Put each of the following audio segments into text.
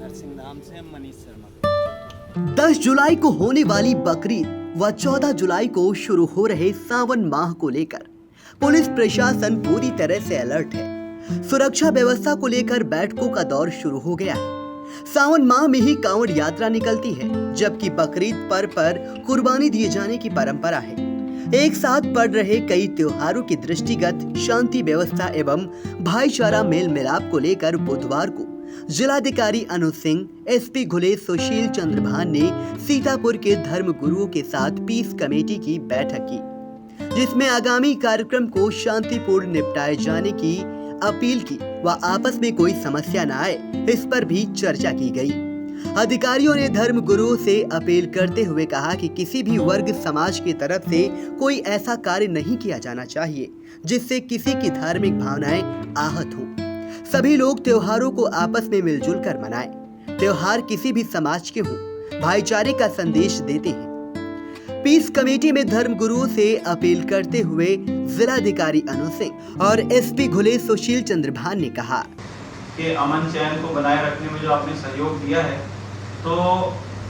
नरसिंह से मनीष शर्मा। 10 जुलाई को होने वाली बकरीद व 14 जुलाई को शुरू हो रहे सावन माह को लेकर पुलिस प्रशासन पूरी तरह से अलर्ट है। सुरक्षा व्यवस्था को लेकर बैठकों का दौर शुरू हो गया है। सावन माह में ही कांवड़ यात्रा निकलती है, जबकि बकरीद पर्व पर कुर्बानी दिए जाने की परंपरा है। एक साथ पड़ रहे कई त्योहारों की दृष्टिगत शांति व्यवस्था एवं भाईचारा मेल मिलाप को लेकर बुधवार को जिलाधिकारी अनुज सिंह, एसपी घुले सुशील चंद्र भान ने सीतापुर के धर्म गुरुओं के साथ पीस कमेटी की बैठक की, जिसमें आगामी कार्यक्रम को शांतिपूर्ण निपटाए जाने की अपील की व आपस में कोई समस्या न आए, इस पर भी चर्चा की गई। अधिकारियों ने धर्म गुरुओं से अपील करते हुए कहा कि किसी भी वर्ग समाज की तरफ से कोई ऐसा कार्य नहीं किया जाना चाहिए जिससे किसी की धार्मिक भावनाएं आहत हों। सभी लोग त्योहारों को आपस में मिलजुल कर मनाएं। त्योहार किसी भी समाज के हों, भाईचारे का संदेश देते हैं। पीस कमेटी में धर्म गुरुओं से अपील करते हुए जिलाधिकारी अनुज सिंह और एसपी घुले सुशील चंद्र भान ने कहा कि अमन चैन को बनाए रखने में जो आपने सहयोग दिया है, तो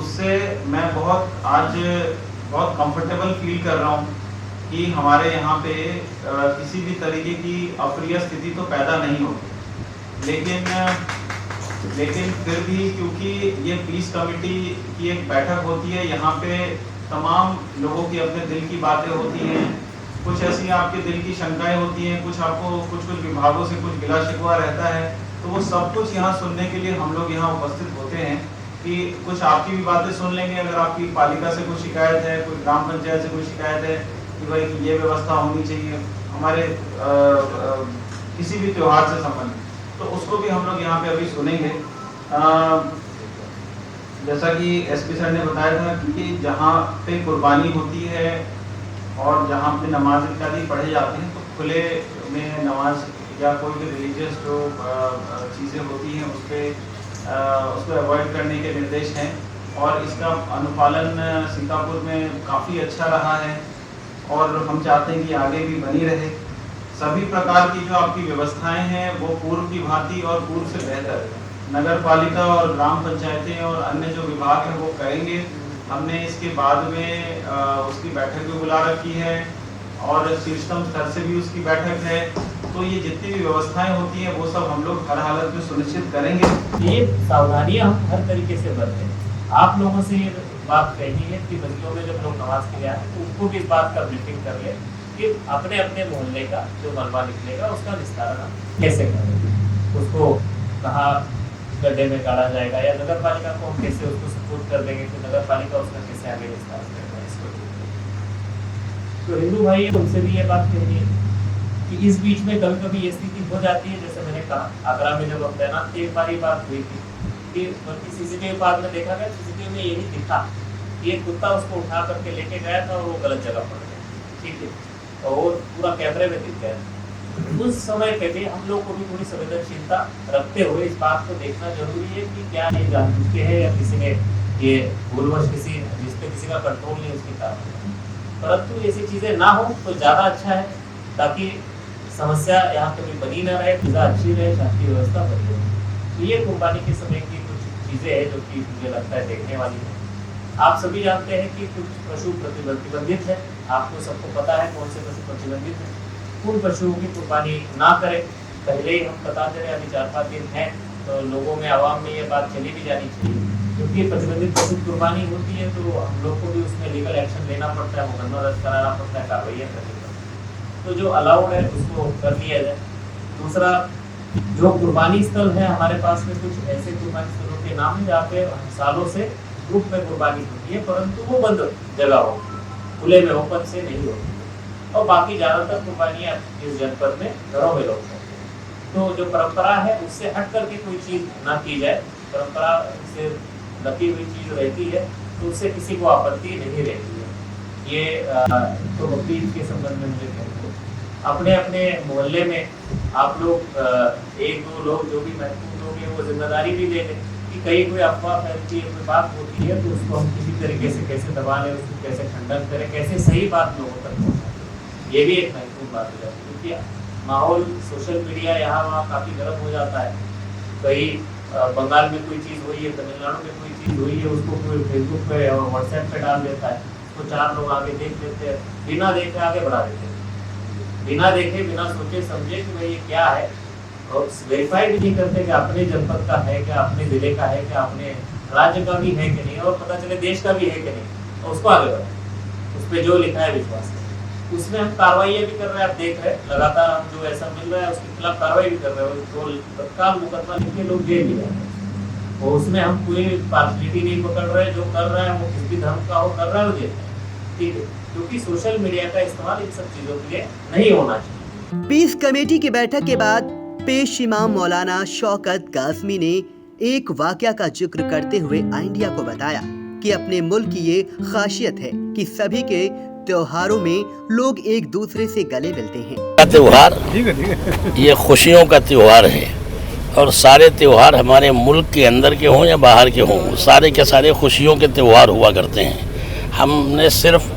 उससे मैं आज बहुत कंफर्टेबल फील कर रहा हूँ कि हमारे यहाँ पे किसी भी तरीके की अप्रिय स्थिति तो पैदा नहीं होगी। लेकिन फिर भी क्योंकि ये पीस कमेटी की एक बैठक होती है, यहाँ पे तमाम लोगों की अपने दिल की बातें होती हैं, कुछ ऐसी आपके दिल की शंकाएं होती हैं, कुछ आपको कुछ विभागों से कुछ गिला शिकवा रहता है, तो वो सब कुछ यहाँ सुनने के लिए हम लोग यहाँ उपस्थित होते हैं कि कुछ आपकी भी बातें सुन लेंगे। अगर आपकी पालिका से कोई शिकायत है, कोई ग्राम पंचायत से कोई शिकायत है कि भाई ये व्यवस्था होनी चाहिए हमारे किसी भी त्योहार से संबंधित, तो उसको भी हम लोग यहाँ पे अभी सुनेंगे। जैसा कि एसपी सर ने बताया था कि जहाँ पे कुर्बानी होती है और जहाँ पे नमाज इत्यादि पढ़े जाते हैं, तो खुले में नमाज या कोई भी रिलीजियस जो चीज़ें होती हैं उसको अवॉइड करने के निर्देश हैं, और इसका अनुपालन सीतापुर में काफ़ी अच्छा रहा है और हम चाहते हैं कि आगे भी बनी रहे। सभी प्रकार की जो आपकी व्यवस्थाएं हैं वो पूर्व की भांति और पूर्व से बेहतर नगर पालिका और ग्राम पंचायतें और अन्य जो विभाग हैं वो करेंगे। हमने इसके बाद में उसकी बैठक भी बुला रखी है और शीर्षतम स्तर से भी उसकी बैठक है, तो ये जितनी भी व्यवस्थाएं होती हैं वो सब हम लोग हर हालत में सुनिश्चित करेंगे। ये सावधानियां हम हर तरीके से बरतें। आप लोगों से ये बात कहनी है कि बच्चों में जब लोग नमाज के लिए आए तो उनको भी इस बात का ब्रीफिंग कर ले कि अपने अपने मोहल्ले का जो मलबा निकलेगा उसका निस्तारण हम कैसे करें, उसको कहाँ गड्ढे में गाड़ा जाएगा, या नगर पालिका को हम कैसे उसको सपोर्ट कर देंगे कि नगर पालिका उसका कैसे आगे निस्तारण करेगा इसको। तो हिंदू भाई उनसे भी ये बात कहनी है कि इस बीच में कभी कभी ये स्थिति हो जाती है, जैसे मैंने कहा आगरा में जब हम तैनात थे एक बार ये बात हुई थी कि सीसीटीवी बाद में देखा गया, सीसीटीवी में यही दिखा कि एक कुत्ता उसको उठा करके लेके गया था और वो गलत जगह पड़ गया, ठीक है, और पूरा कैमरे में दिख गया। उस समय पे भी हम लोग को भी थोड़ी संवेदनशीलता रखते हुए इस बात को देखना जरूरी है कि क्या ये जानबूझ के है या किसी ने ये भूलवश जिसपे किसी का कंट्रोल नहीं उसके कारण, परंतु ऐसी चीजें ना हो तो ज्यादा अच्छा है, ताकि समस्या यहाँ कभी बनी ना रहे, फिजा अच्छी रहे, शांति व्यवस्था बनी रहे। तो ये कुर्बानी के समय की कुछ चीजें हैं जो कि मुझे लगता है देखने वाली है। आप सभी जानते हैं कि कुछ पशु प्रतिबंधित है, आपको सबको पता है कौन से पशु प्रतिबंधित है, उन पशुओं की कुर्बानी ना करें। पहले ही हम बताते रहे, अभी 4-5 दिन है तो लोगों में आवाम में ये बात चली भी जानी चाहिए, क्योंकि प्रतिबंधित पशु कुर्बानी होती है तो हम लोग को भी उसमें लीगल एक्शन लेना पड़ता है, मुकदमा दर्ज कराना पड़ता है, कार्रवाइयाँ करनी पड़ती है। तो जो अलाउड है उसको कर लिया जाए। दूसरा, जो कुर्बानी स्थल है हमारे पास में कुछ ऐसे कुर्बानी स्थलों के नाम है जहाँ पे सालों से ग्रुप में कुर्बानी होती है, परंतु वो बंद जगह होती है, खुले में ओपन से नहीं होती, और बाकी ज्यादातर कुर्बानियां इस जनपद में घरों में लोग करते हैं। तो जो परंपरा है उससे हट करके कोई चीज ना की जाए, परंपरा से लगी हुई चीज रहती है तो उससे किसी को आपत्ति नहीं रहती है। ये तो बकरीद के संबंध में मुझे कहते हैं, अपने अपने मोहल्ले में आप लोग 1-2 लोग जो भी महत्वपूर्ण लोग हैं वो जिम्मेदारी भी ले लें कि कहीं कोई अफवाह फैलती है, कोई बात होती है तो उसको हम किसी तरीके से कैसे दबा लें, उसको कैसे खंडन करें, कैसे सही बात लोगों तक पहुँचाएं। ये भी एक महत्वपूर्ण बात हो जाती है, क्योंकि माहौल सोशल मीडिया यहाँ वहाँ काफ़ी गर्म हो जाता है। कहीं बंगाल में कोई चीज़ हुई है, तमिलनाडु में कोई चीज़ हुई है, उसको कोई फेसबुक पे और व्हाट्सएप पे डाल देता है, तो 4 लोग आगे देख लेते हैं, बिना देखे आगे बढ़ा देते हैं, बिना देखे बिना सोचे समझे कि भाई ये क्या है, और वेरीफाई भी नहीं करते कि अपने जनपद का है क्या, अपने जिले का है क्या, अपने राज्य का भी है कि नहीं, और पता चले देश का भी है कि नहीं, तो उसको आगे बढ़ाए, उस पर जो लिखा है विश्वास है। उसमें हम कार्रवाई भी कर रहे हैं, आप देख रहे हैं लगातार हम जो ऐसा मिल रहा है उसके खिलाफ कार्रवाई भी कर रहे हैं, तो तत्काल मुकदमा लिख के लोग जेल भी जा रहे हैं, और उसमें हम कोई पार्शलिटी नहीं पकड़ रहे, जो कर रहा है वो किस भी धर्म का हो कर रहा है वो जेल है, ठीक है, क्योंकि सोशल मीडिया का इस्तेमाल इन सब चीज़ों के लिए नहीं होना चाहिए। पीस कमेटी की बैठक के बाद पेश इमाम मौलाना शौकत काज़मी ने एक वाकया का जिक्र करते हुए इंडिया को बताया कि अपने मुल्क की ये खासियत है कि सभी के त्योहारों में लोग एक दूसरे से गले मिलते हैं। त्योहार ये खुशियों का त्योहार है, और सारे त्योहार हमारे मुल्क के अंदर के हों या बाहर के हों, सारे के सारे खुशियों के त्योहार हुआ करते हैं। हमने सिर्फ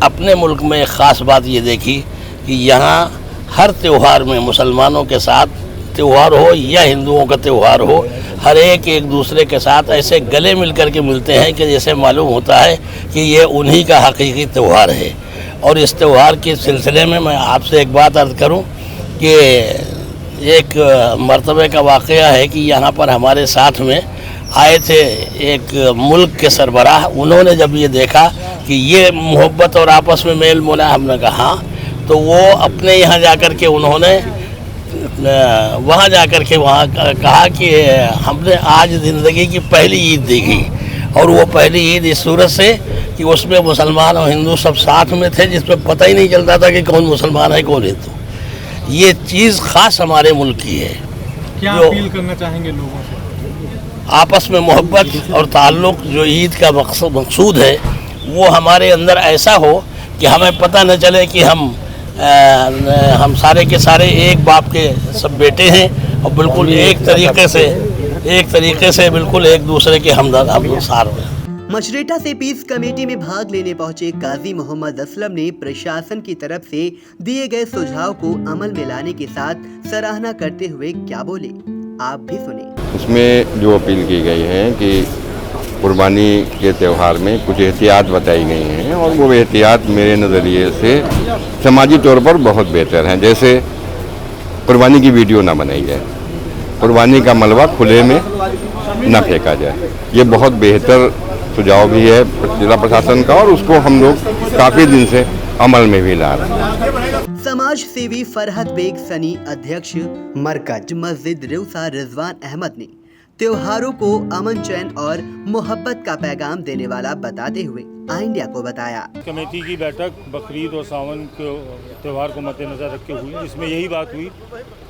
अपने मुल्क में एक ख़ास बात ये देखी कि यहाँ हर त्यौहार में मुसलमानों के साथ त्यौहार हो या हिंदुओं का त्यौहार हो, हर एक दूसरे के साथ ऐसे गले मिल कर के मिलते हैं कि जैसे मालूम होता है कि ये उन्हीं का हकीकी त्यौहार है। और इस त्यौहार के सिलसिले में मैं आपसे एक बात अर्ज़ करूं कि एक मरतबे का वाक़या है कि यहाँ पर हमारे साथ में आए थे एक मुल्क के सरबराह। उन्होंने जब ये देखा कि ये मोहब्बत और आपस में मेल मोला, हमने कहा हाँ, तो वो अपने यहाँ जाकर के उन्होंने वहाँ जाकर के वहाँ कहा कि हमने आज ज़िंदगी की पहली ईद देखी, और वो पहली ईद इस सूरत से कि उसमें मुसलमान और हिंदू सब साथ में थे, जिसमें पता ही नहीं चलता था कि कौन मुसलमान है कौन हिंदू। ये चीज़ ख़ास हमारे मुल्क की है। क्या अपील करना चाहेंगे लोगों से? आपस में मोहब्बत और ताल्लुक़ जो ईद का मकसूद है वो हमारे अंदर ऐसा हो कि हमें पता न चले कि हम सारे के सारे एक बाप के सब बेटे हैं, और बिल्कुल एक तरीके से बिल्कुल एक दूसरे के हमसार हैं। मशरेटा से पीस कमेटी में भाग लेने पहुंचे काजी मोहम्मद असलम ने प्रशासन की तरफ से दिए गए सुझाव को अमल में लाने के साथ सराहना करते हुए क्या बोले, आप भी सुने। इसमें जो अपील की गई है कि कुर्बानी के त्यौहार में कुछ एहतियात बताई गई हैं, और वो एहतियात मेरे नज़रिए से समाजी तौर पर बहुत बेहतर हैं। जैसे कुर्बानी की वीडियो ना बनाई जाए, कुर्बानी का मलबा खुले में न फेंका जाए, ये बहुत बेहतर सुझाव भी है जिला प्रशासन का, और उसको हम लोग काफ़ी दिन से अमल में भी ला रहे हैं। समाज सेवी फरहत बेग सनी अध्यक्ष मरकज मस्जिद रेउसा रिजवान अहमद ने त्योहारों को अमन चैन और मोहब्बत का पैगाम देने वाला बताते हुए इंडिया को बताया। कमेटी की बैठक बकरीद और सावन के त्यौहार को मद्देनजर रखे हुई, जिसमें यही बात हुई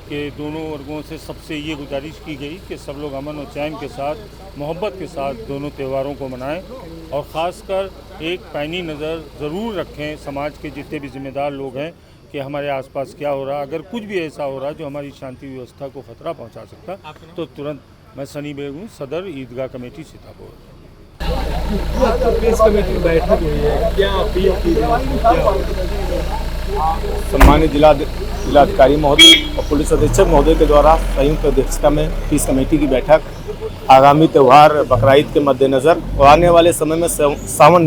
कि दोनों वर्गों से सबसे ये गुजारिश की गई कि सब लोग अमन और चैन के साथ, मोहब्बत के साथ दोनों त्योहारों को मनाएं, और ख़ासकर एक पैनी नज़र ज़रूर रखें समाज के जितने भी जिम्मेदार लोग हैं कि हमारे आसपास क्या हो रहा है। अगर कुछ भी ऐसा हो रहा है जो हमारी शांति व्यवस्था को खतरा पहुंचा सकता तो तुरंत। मैं सनी बेग हूँ, सदर ईदगाह कमेटी सीतापुर। बैठक हुई है, क्या अपील की सम्मानित जिलाधिकारी महोदय और पुलिस अधीक्षक महोदय के द्वारा संयुक्त अध्यक्षता में पीस कमेटी की बैठक आगामी त्यौहार बकरीद के मद्देनज़र और आने वाले समय में सावन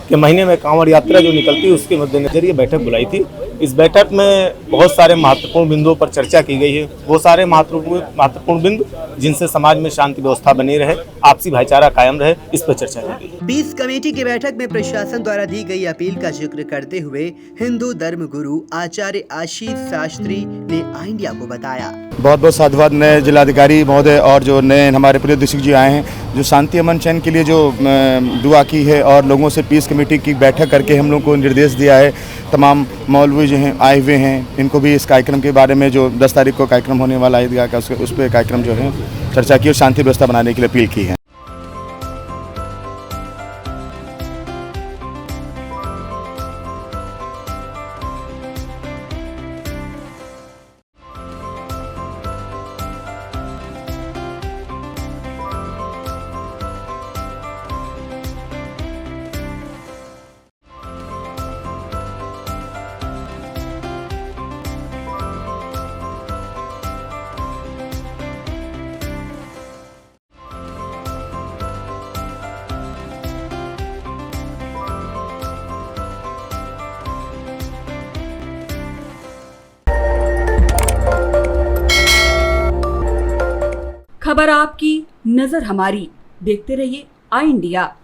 के महीने में कांवड़ यात्रा जो निकलती है उसके मद्देनज़र ये बैठक बुलाई थी। इस बैठक में बहुत सारे महत्वपूर्ण बिंदुओं पर चर्चा की गई है। वो सारे महत्वपूर्ण बिंदु जिनसे समाज में शांति व्यवस्था बनी रहे, आपसी भाईचारा कायम रहे, इस पर चर्चा की गई। पीस कमेटी की बैठक में प्रशासन द्वारा दी गई अपील का जिक्र करते हुए हिंदू धर्म गुरु आचार्य आशीष शास्त्री ने इंडिया को बताया। बहुत बहुत साधुवाद नए जिलाधिकारी महोदय और जो नए हमारे पुलिस अधीक्षक जी आए हैं, जो शांति अमन चैन के लिए जो दुआ की है, और लोगों से पीस कमेटी की बैठक करके हम लोग को निर्देश दिया है। तमाम मौलवी जो हैं आए हुए हैं, इनको भी इस कार्यक्रम के बारे में जो 10 तारीख को कार्यक्रम होने वाला है ईदगाह का, उस पर कार्यक्रम जो है चर्चा की और शांति व्यवस्था बनाने के लिए अपील की है। खबर आपकी, नजर हमारी। देखते रहिए आई इंडिया।